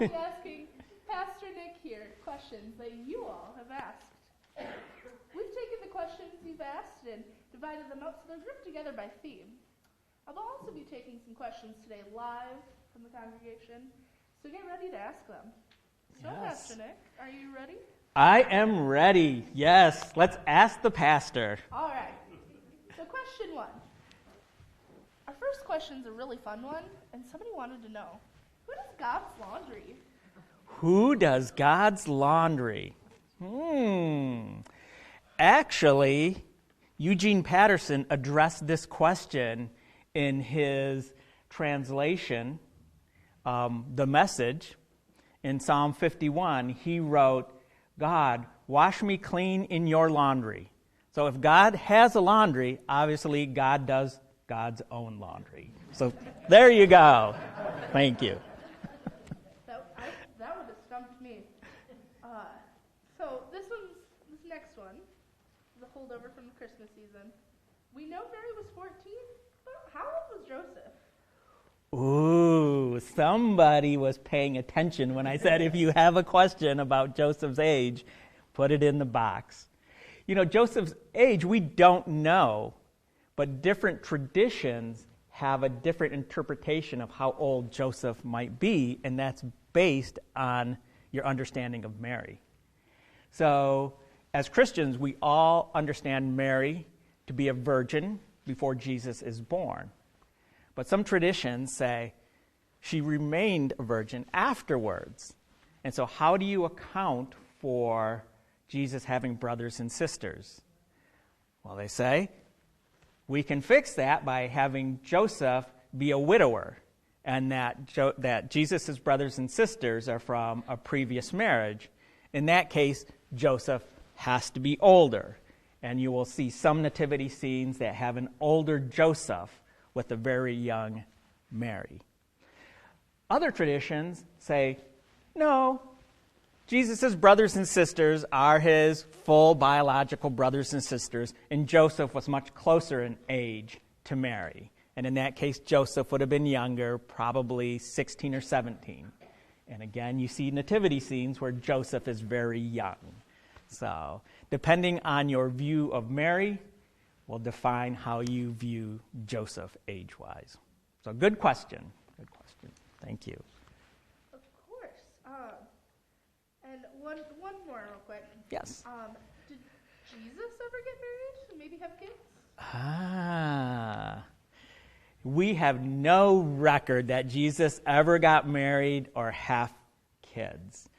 be asking Pastor Nick here questions that you all have asked. We've taken the questions you've asked and divided them up so they're grouped together by theme. I'll also be taking some questions today live from the congregation, so get ready to ask them. So, yes. Pastor Nick, are you ready? I am ready. Yes, let's ask the pastor. All right. So question 1. Our first question is a really fun one, and somebody wanted to know, who does God's laundry? Who does God's laundry? Actually, Eugene Peterson addressed this question in his translation, The Message. In Psalm 51, he wrote, God, wash me clean in your laundry. So if God has a laundry, obviously God does God's own laundry. So there you go. Thank you. That would have stumped me. So this next one is a holdover from the Christmas season. We know Mary was 14, but how old was Joseph? Ooh, somebody was paying attention when I said if you have a question about Joseph's age, put it in the box. You know, Joseph's age, we don't know, but different traditions have a different interpretation of how old Joseph might be, and that's based on your understanding of Mary. So, as Christians, we all understand Mary to be a virgin before Jesus is born. But some traditions say she remained a virgin afterwards. And so how do you account for Jesus having brothers and sisters? Well, they say we can fix that by having Joseph be a widower, and that Jesus' brothers and sisters are from a previous marriage. In that case, Joseph has to be older. And you will see some nativity scenes that have an older Joseph with a very young Mary. Other traditions say, no, Jesus' brothers and sisters are his full biological brothers and sisters, and Joseph was much closer in age to Mary. And in that case, Joseph would have been younger, probably 16 or 17. And again, you see nativity scenes where Joseph is very young. So, depending on your view of Mary, will define how you view Joseph age-wise. So, good question. Good question. Thank you. Of course. And one more real quick. Yes. Did Jesus ever get married and maybe have kids? We have no record that Jesus ever got married or have kids.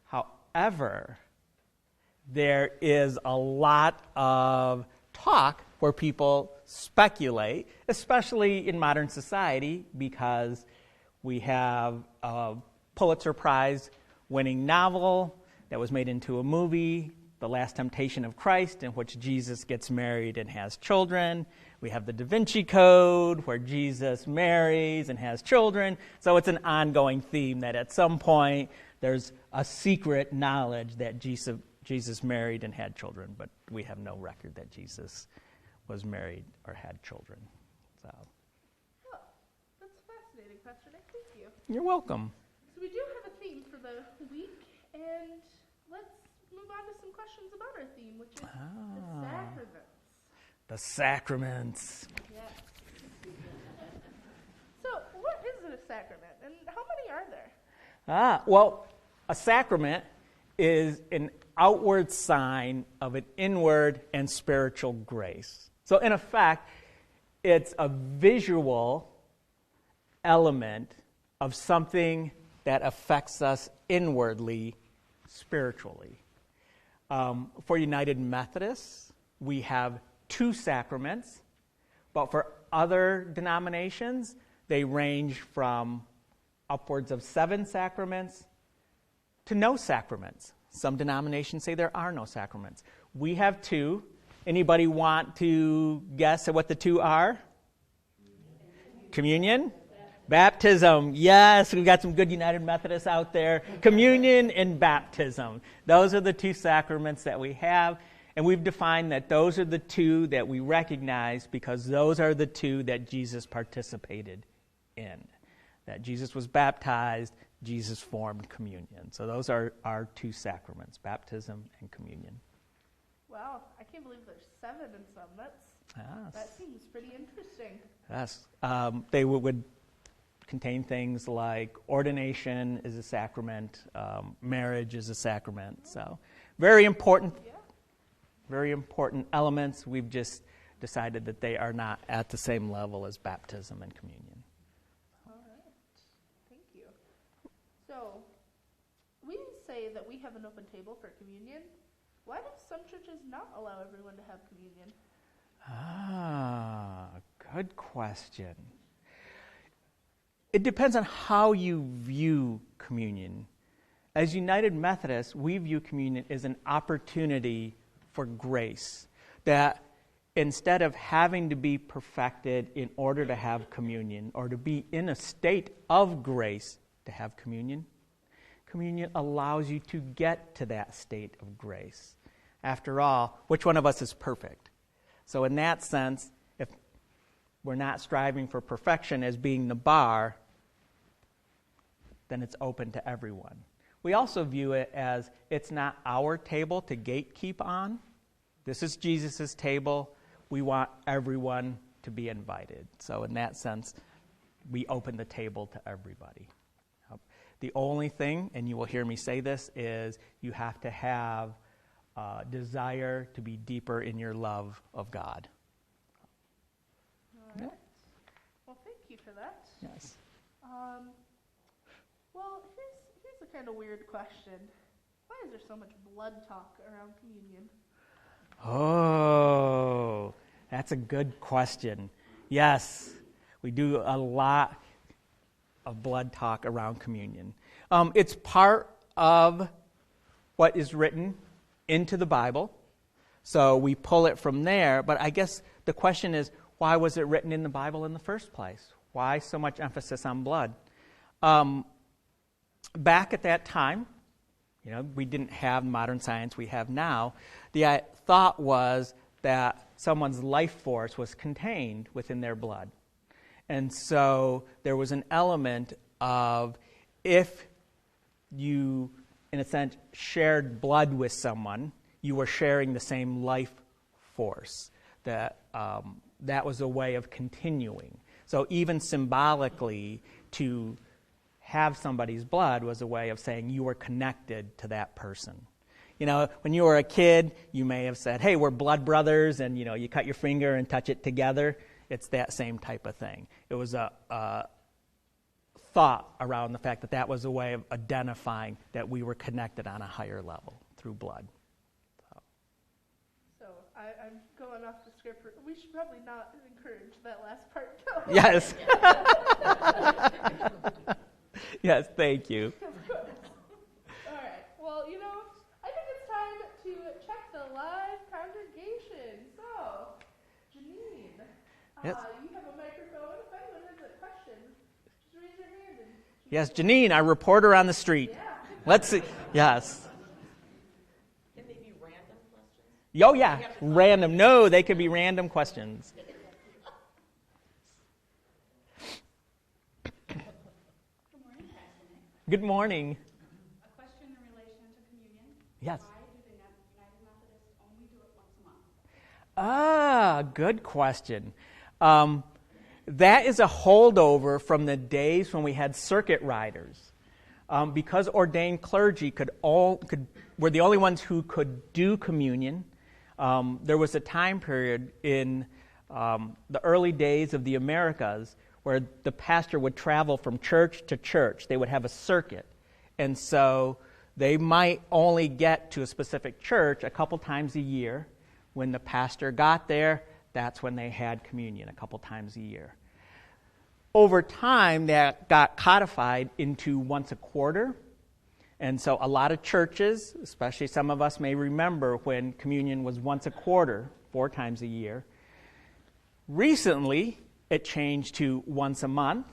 However, there is a lot of talk where people speculate, especially in modern society, because we have a Pulitzer Prize winning novel that was made into a movie, The Last Temptation of Christ, in which Jesus gets married and has children. We have the Da Vinci Code, where Jesus marries and has children. So it's an ongoing theme that at some point there's a secret knowledge that Jesus married and had children, but we have no record that Jesus was married or had children. So. Oh, that's fascinating, Pastor Nick. Thank you. You're welcome. So we do have a theme for the week, and let's move on to some questions about our theme, which is the sacraments. The sacraments. Yes. So what is a sacrament, and how many are there? Well, a sacrament is an outward sign of an inward and spiritual grace. So in effect, it's a visual element of something that affects us inwardly, spiritually. For United Methodists, we have 2 sacraments, but for other denominations, they range from upwards of 7 sacraments to no sacraments. Some denominations say there are no sacraments. We have 2. Anybody want to guess at what the 2 are? Communion? Baptism. Yes, we've got some good United Methodists out there. Communion and baptism. Those are the 2 sacraments that we have. And we've defined that those are the 2 that we recognize because those are the 2 that Jesus participated in. That Jesus was baptized, Jesus formed communion. So those are our two sacraments, baptism and communion. Wow, I can't believe there's 7 in some. That seems pretty interesting. Yes. They would contain things like ordination is a sacrament, marriage is a sacrament. So very important elements. We've just decided that they are not at the same level as baptism and communion. All right. Thank you. So we say that we have an open table for communion. Why do some churches not allow everyone to have communion? Good question. It depends on how you view communion. As United Methodists, we view communion as an opportunity for grace. That instead of having to be perfected in order to have communion or to be in a state of grace to have communion, communion allows you to get to that state of grace. After all, which one of us is perfect? So in that sense, if we're not striving for perfection as being the bar, then it's open to everyone. We also view it as it's not our table to gatekeep on. This is Jesus' table. We want everyone to be invited. So in that sense, we open the table to everybody. The only thing, and you will hear me say this, is you have to have a desire to be deeper in your love of God. All right. Well, thank you for that. Yes. Well, here's a kind of weird question. Why is there so much blood talk around communion? Oh, that's a good question. Yes, we do a lot of blood talk around communion. It's part of what is written into the Bible, so we pull it from there. But I guess the question is, why was it written in the Bible in the first place? Why so much emphasis on blood? Back at that time, we didn't have modern science we have now. The thought was that someone's life force was contained within their blood. And so there was an element of if you, in a sense, shared blood with someone, you were sharing the same life force. That was a way of continuing. So even symbolically, to have somebody's blood was a way of saying you were connected to that person. When you were a kid, you may have said, hey, we're blood brothers, and you cut your finger and touch it together. It's that same type of thing. It was a thought around the fact that was a way of identifying that we were connected on a higher level through blood. So I'm going off the script. We should probably not encourage that last part. Yes. Yes, thank you. Of course. All right. Well, I think it's time to check the live congregation. So, Janine, yes. You have a microphone. If anyone has a question, just raise your hand. Yes, Janine, our reporter on the street. Yeah. Let's see. Yes. Can they be random questions? Oh, yeah. Random. No, they could be random questions. Good morning. A question in relation to communion. Yes. Why do the United Methodists only do it once a month? Good question. That is a holdover from the days when we had circuit riders. Because ordained clergy were the only ones who could do communion, there was a time period in the early days of the Americas where the pastor would travel from church to church. They would have a circuit. And so they might only get to a specific church a couple times a year. When the pastor got there, that's when they had communion, a couple times a year. Over time, that got codified into once a quarter. And so a lot of churches, especially some of us may remember when communion was once a quarter, 4 times a year. Recently, it changed to once a month,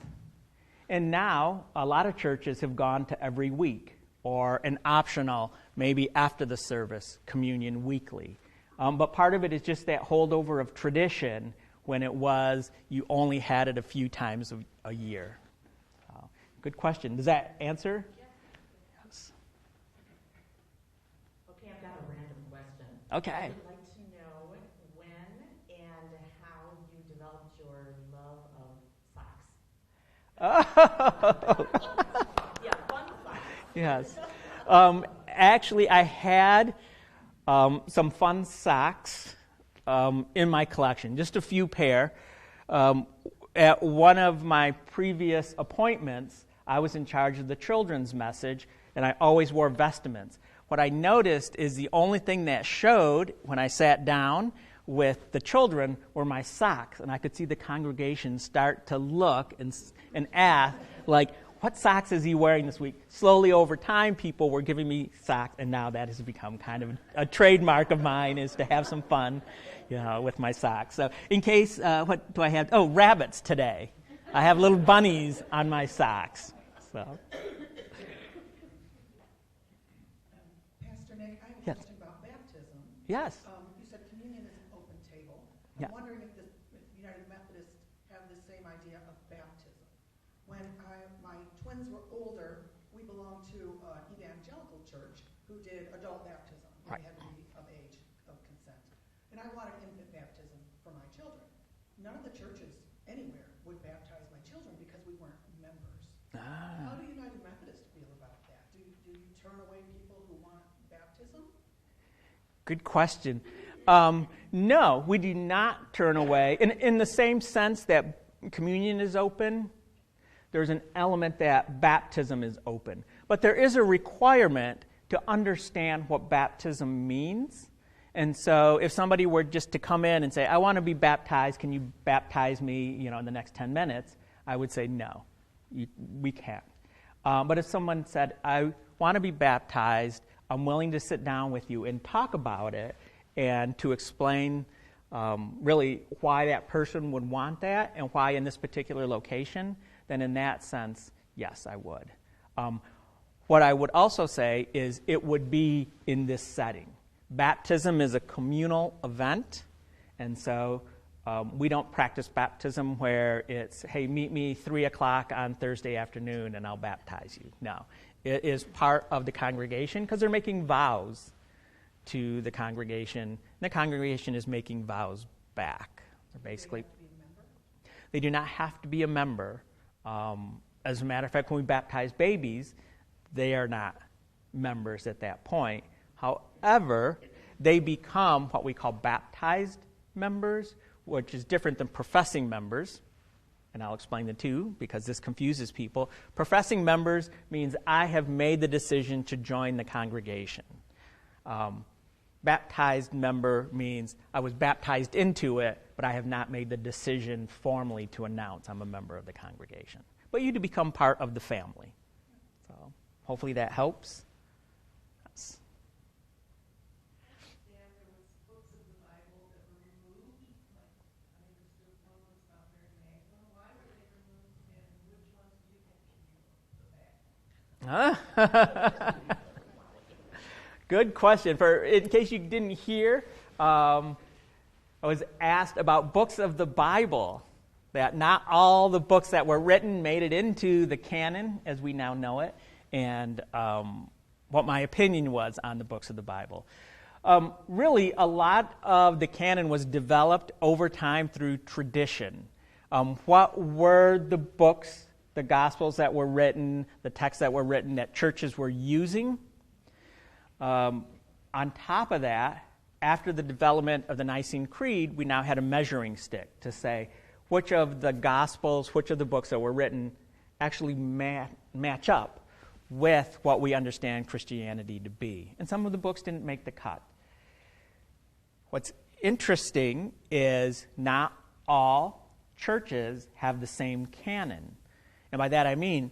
and now a lot of churches have gone to every week, or an optional, maybe after the service, communion weekly. But part of it is just that holdover of tradition when it was you only had it a few times a year. Good question. Does that answer? Yes. Okay, I've got a random question. Okay. I would like to know when and how you developed your love of socks. Oh. Yeah, fun socks. Yes. Actually, I had some fun socks in my collection, just a few pair. At one of my previous appointments, I was in charge of the children's message, and I always wore vestments. What I noticed is the only thing that showed when I sat down with the children were my socks, and I could see the congregation start to look and ask, like, what socks is he wearing this week? Slowly over time, people were giving me socks, and now that has become kind of a trademark of mine, is to have some fun, with my socks. So in case, what do I have? Oh, rabbits today. I have little bunnies on my socks. So. Pastor Nick, I have a Yes. question about baptism. Yes. You said communion is an open table. Yeah. I'm wondering if United Methodists have the same idea of baptism. When my twins were older, we belonged to an evangelical church who did adult baptism. Right. They had to be of age, of consent. And I wanted infant baptism for my children. None of the churches anywhere would baptize my children because we weren't members. How do United Methodists feel about that? Do you turn away people who want baptism? Good question. No, we do not turn away. In the same sense that communion is open, there's an element that baptism is open. But there is a requirement to understand what baptism means. And so if somebody were just to come in and say, I want to be baptized, can you baptize me, in the next 10 minutes? I would say, no, we can't. But if someone said, I want to be baptized, I'm willing to sit down with you and talk about it and to explain really why that person would want that and why in this particular location, then in that sense, yes, I would. What I would also say is it would be in this setting. Baptism is a communal event, and so we don't practice baptism where it's, hey, meet me 3 o'clock on Thursday afternoon and I'll baptize you. No. It is part of the congregation because they're making vows to the congregation. And the congregation is making vows back. So basically, they do not have to be a member. As a matter of fact, when we baptize babies, they are not members at that point. However, they become what we call baptized members, which is different than professing members. And I'll explain the two because this confuses people. Professing members means I have made the decision to join the congregation. Baptized member means I was baptized into it, but I have not made the decision formally to announce I'm a member of the congregation. But you do become part of the family. So hopefully that helps. Yes. Good question. In case you didn't hear, I was asked about books of the Bible, that not all the books that were written made it into the canon as we now know it, and what my opinion was on the books of the Bible. Really, a lot of the canon was developed over time through tradition. What were the books, the Gospels that were written, the texts that were written that churches were using? On top of that, after the development of the Nicene Creed, we now had a measuring stick to say which of the Gospels, which of the books that were written actually match up with what we understand Christianity to be. And some of the books didn't make the cut. What's interesting is not all churches have the same canon. And by that I mean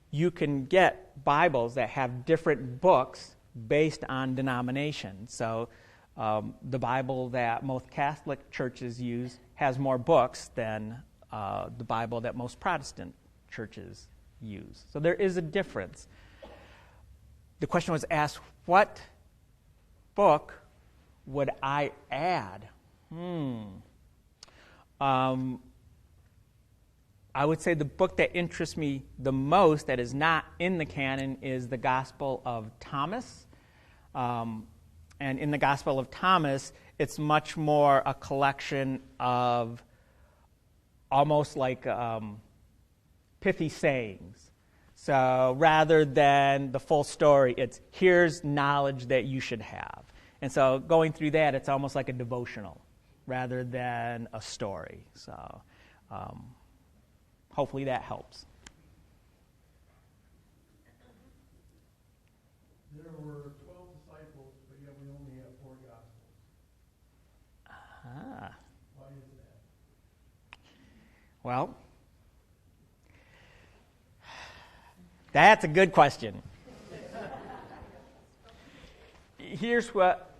you can get Bibles that have different books based on denomination. So the Bible that most Catholic churches use has more books than the Bible that most Protestant churches use. So there is a difference. The question was asked, what book would I add? I would say the book that interests me the most that is not in the canon is the Gospel of Thomas. And in the Gospel of Thomas, it's much more a collection of almost like pithy sayings. So rather than the full story, it's here's knowledge that you should have. And so going through that, it's almost like a devotional rather than a story. So hopefully that helps. There were 12 disciples, but yet we only have 4 Gospels. Ah. Why is that? Well, that's a good question. Here's what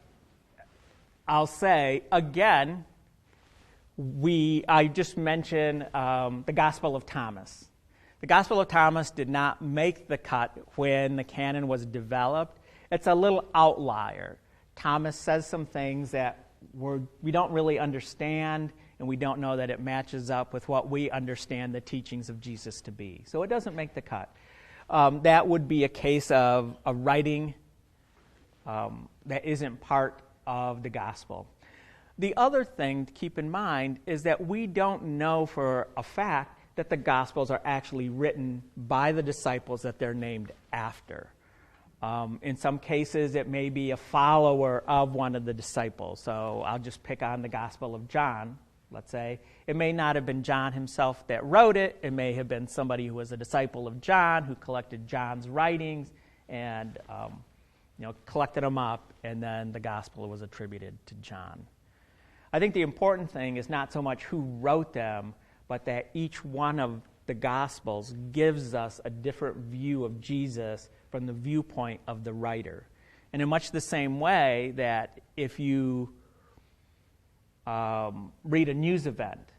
I'll say. Again, I just mentioned the Gospel of Thomas. The Gospel of Thomas did not make the cut when the canon was developed. It's a little outlier. Thomas says some things that we don't really understand, and we don't know that it matches up with what we understand the teachings of Jesus to be. So it doesn't make the cut. That would be a case of a writing that isn't part of the gospel. The other thing to keep in mind is that we don't know for a fact that the Gospels are actually written by the disciples that they're named after. In some cases, it may be a follower of one of the disciples. So I'll just pick on the Gospel of John, let's say. It may not have been John himself that wrote it. It may have been somebody who was a disciple of John who collected John's writings and collected them up, and then the Gospel was attributed to John. I think the important thing is not so much who wrote them, but that each one of the Gospels gives us a different view of Jesus from the viewpoint of the writer. And in much the same way that if you read a news event,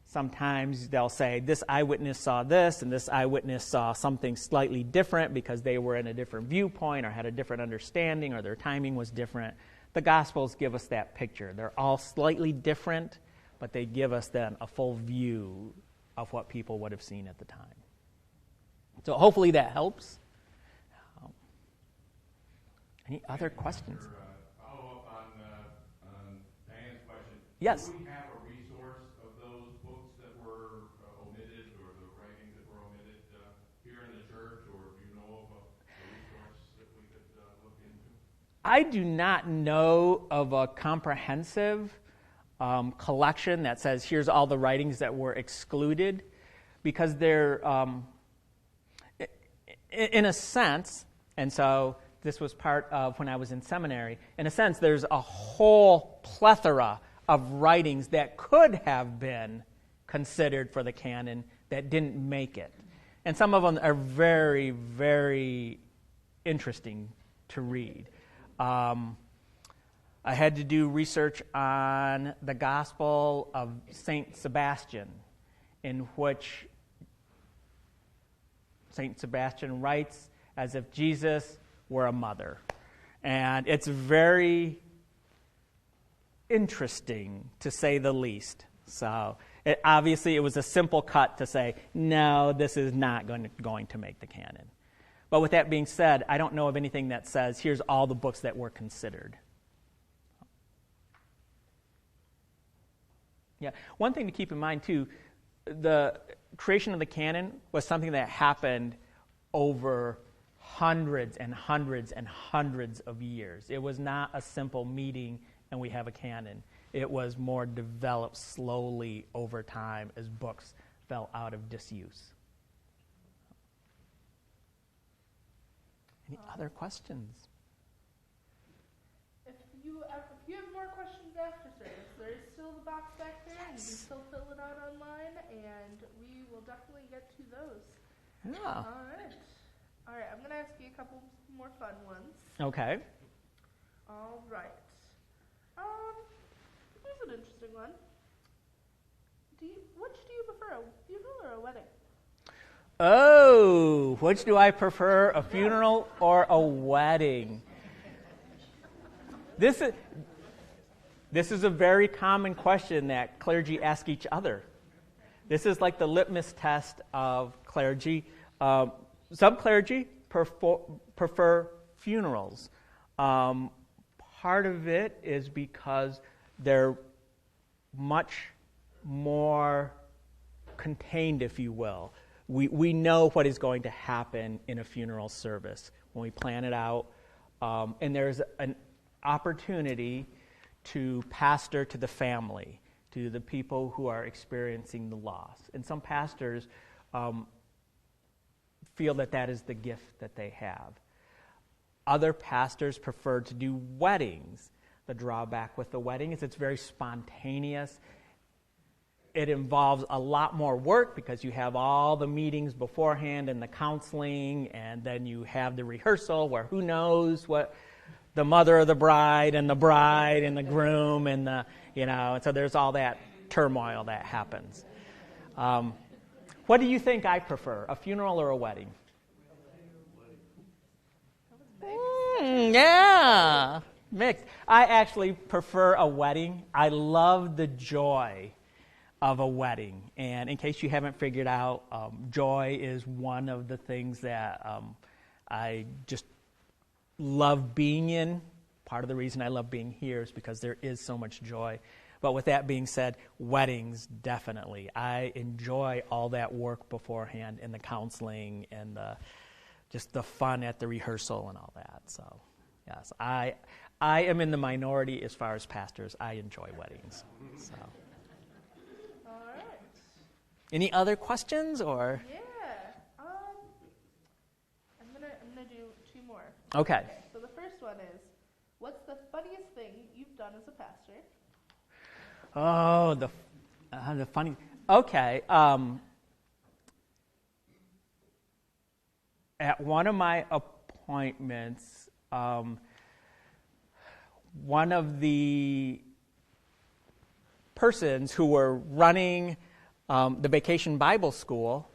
sometimes they'll say this eyewitness saw this and this eyewitness saw something slightly different because they were in a different viewpoint or had a different understanding or their timing was different. The Gospels give us that picture. They're all slightly different, but they give us then a full view of what people would have seen at the time. So hopefully that helps. Any other questions? Follow up on Diane's question. Yes. Do we have a resource of those books that were omitted or the writings that were omitted here in the church, or do you know of a resource that we could look into? I do not know of a comprehensive collection that says here's all the writings that were excluded, because they're, in a sense, and so this was part of when I was in seminary, in a sense there's a whole plethora of writings that could have been considered for the canon that didn't make it. And some of them are very, very interesting to read. I had to do research on the Gospel of St. Sebastian, in which St. Sebastian writes as if Jesus were a mother. And it's very interesting, to say the least. So obviously it was a simple cut to say, no, this is not going to make the canon. But with that being said, I don't know of anything that says, here's all the books that were considered. Yeah, one thing to keep in mind, too, the creation of the canon was something that happened over hundreds and hundreds and hundreds of years. It was not a simple meeting and we have a canon. It was more developed slowly over time as books fell out of disuse. Any other questions? If you have more questions after service, there is still the box back there, and you can still fill it out online, and we will definitely get to those. Yeah. All right, I'm going to ask you a couple more fun ones. Okay. All right. Here's an interesting one. Which do you prefer, a funeral or a wedding? Oh, which do I prefer, a funeral or a wedding? This is a very common question that clergy ask each other. This is like the litmus test of clergy. Some clergy prefer funerals. Part of it is because they're much more contained, if you will. We know what is going to happen in a funeral service when we plan it out, and there's an opportunity to pastor to the family, to the people who are experiencing the loss. And some pastors feel that that is the gift that they have. Other pastors prefer to do weddings. The drawback with the wedding is it's very spontaneous. It involves a lot more work because you have all the meetings beforehand and the counseling, and then you have the rehearsal where who knows what the mother of the bride and the groom and and so there's all that turmoil that happens. What do you think I prefer, a funeral or a wedding? Yeah, mixed. I actually prefer a wedding. I love the joy of a wedding. And in case you haven't figured out, joy is one of the things that I just love being in. Part of the reason I love being here is because there is so much joy. But with that being said, weddings, definitely. I enjoy all that work beforehand and the counseling and just the fun at the rehearsal and all that. So, yes, I am in the minority as far as pastors. I enjoy weddings. So, All right. any other questions or? Yeah. I'm gonna do two more. Okay. So the first one is, what's the funniest thing you've done as a pastor? Oh, the funny. Okay. At one of my appointments, one of the persons who were running the Vacation Bible School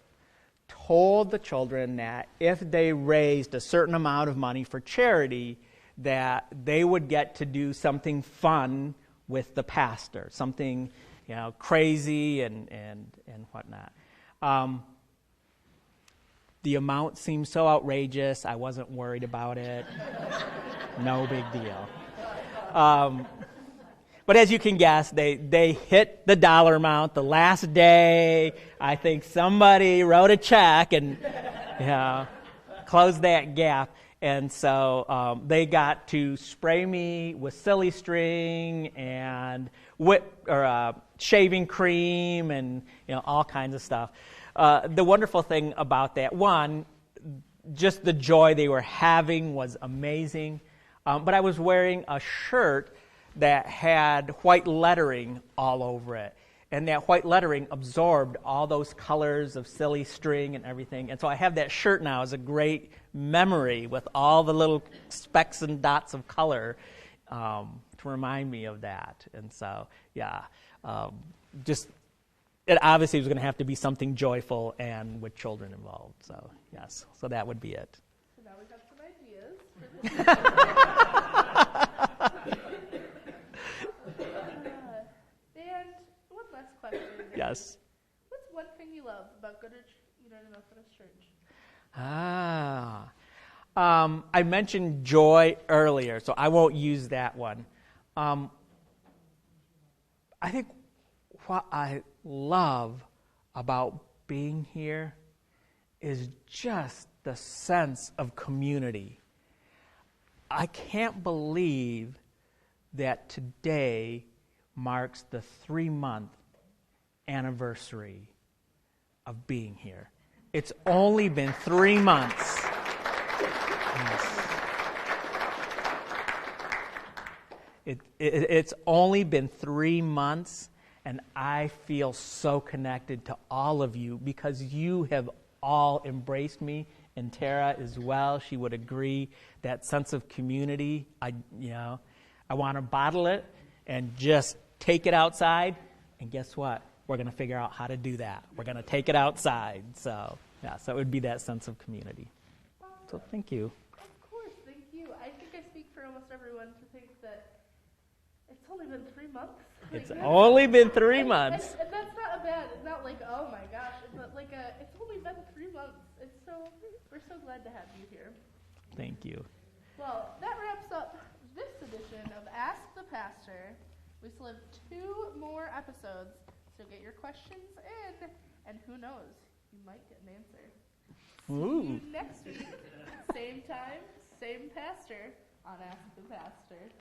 told the children that if they raised a certain amount of money for charity, that they would get to do something fun with the pastor, something crazy and whatnot. The amount seemed so outrageous, I wasn't worried about it. No big deal. But as you can guess, they hit the dollar amount the last day. I think somebody wrote a check and closed that gap. And so they got to spray me with silly string and shaving cream and all kinds of stuff. The wonderful thing about that, one, just the joy they were having was amazing. But I was wearing a shirt that had white lettering all over it. And that white lettering absorbed all those colors of silly string and everything. And so I have that shirt now as a great memory with all the little specks and dots of color to remind me of that. And so, it obviously was going to have to be something joyful and with children involved. So, yes, so that would be it. So now we have some ideas for this. And one last question. Yes. What's one thing you love about Goodrich United Methodist Church? I mentioned joy earlier, so I won't use that one. I think what I love about being here is just the sense of community. I can't believe that today marks the 3-month anniversary of being here. It's only been 3 months. It's only been 3 months, and I feel so connected to all of you because you have all embraced me, and Tara as well. She would agree. That sense of community, I want to bottle it and just take it outside, and guess what? We're going to figure out how to do that. We're going to take it outside. So it would be that sense of community. So thank you. Of course, thank you. I think I speak for almost everyone to think that it's only been 3 months. It's only been 3 months. And that's not oh my gosh, it's only been 3 months. We're so glad to have you here. Thank you. Well, that wraps up this edition of Ask the Pastor. We still have 2 more episodes, so get your questions in, and who knows, you might get an answer. Ooh. See you next week, same time, same pastor, on Ask the Pastor.